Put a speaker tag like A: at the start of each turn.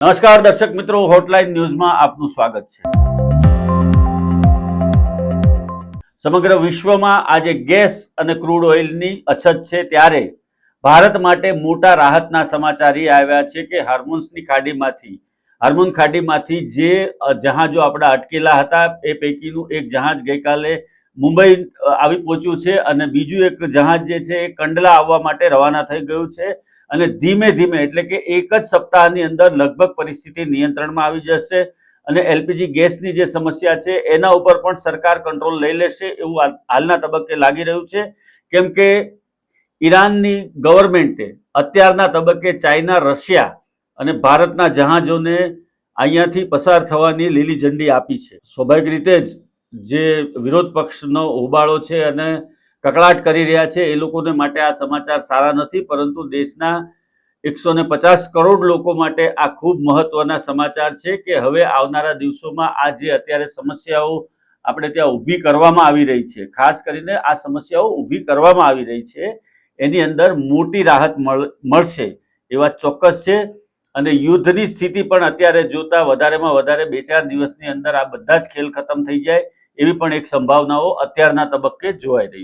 A: નમસ્કાર દર્શક મિત્રો, હોટલાઇન ન્યૂઝમાં આપનું સ્વાગત છે। સમગ્ર વિશ્વમાં આજે ગેસ અને ક્રૂડ ઓઇલની અછત છે, ત્યારે ભારત માટે મોટા રાહતના સમાચાર આવ્યા છે કે હાર્મુન ખાડીમાંથી જે જહાજો આપણા અટકેલા હતા એ પૈકીનું એક જહાજ ગઈકાલે મુંબઈ આવી પહોંચ્યું છે અને બીજું એક જહાજ જે છે એ કંડલા આવવા માટે રવાના થઈ ગયું છે અને ધીમે ધીમે એટલે કે એક જ સપ્તાહની અંદર લગભગ પરિસ્થિતિ નિયંત્રણમાં આવી જશે અને એલપીજી ગેસની જે સમસ્યા છે એના ઉપર પણ સરકાર કંટ્રોલ લઈ લેશે એવું હાલના તબક્કે લાગી રહ્યું છે, કેમ કે ઈરાનની ગવર્મેન્ટે અત્યારના તબક્કે ચાઇના, રશિયા અને ભારતના જહાજોને અહીંયાથી પસાર થવાની લીલી ઝંડી આપી છે। સ્વાભાવિક રીતે જ જે વિરોધ પક્ષનો હોબાળો છે અને કકળાટ કરી રહ્યા છે એ લોકોને માટે આ સમાચાર સારા નથી, પરંતુ દેશના 150 કરોડ લોકો માટે આ ખૂબ મહત્વના સમાચાર છે કે હવે આવનારા દિવસોમાં આ જે અત્યારે સમસ્યાઓ આપણે ત્યાં ઊભી કરવામાં આવી રહી છે, ખાસ કરીને આ સમસ્યાઓ ઊભી કરવામાં આવી રહી છે એની અંદર મોટી રાહત મળશે એ વાત ચોક્કસ છે। અને યુદ્ધની સ્થિતિ પણ અત્યારે જોતા વધારેમાં વધારે 2-4 દિવસની અંદર આ બધા જ ખેલ ખતમ થઈ જાય એવી પણ એક સંભાવનાઓ અત્યારના તબક્કે જોવાઈ રહી છે।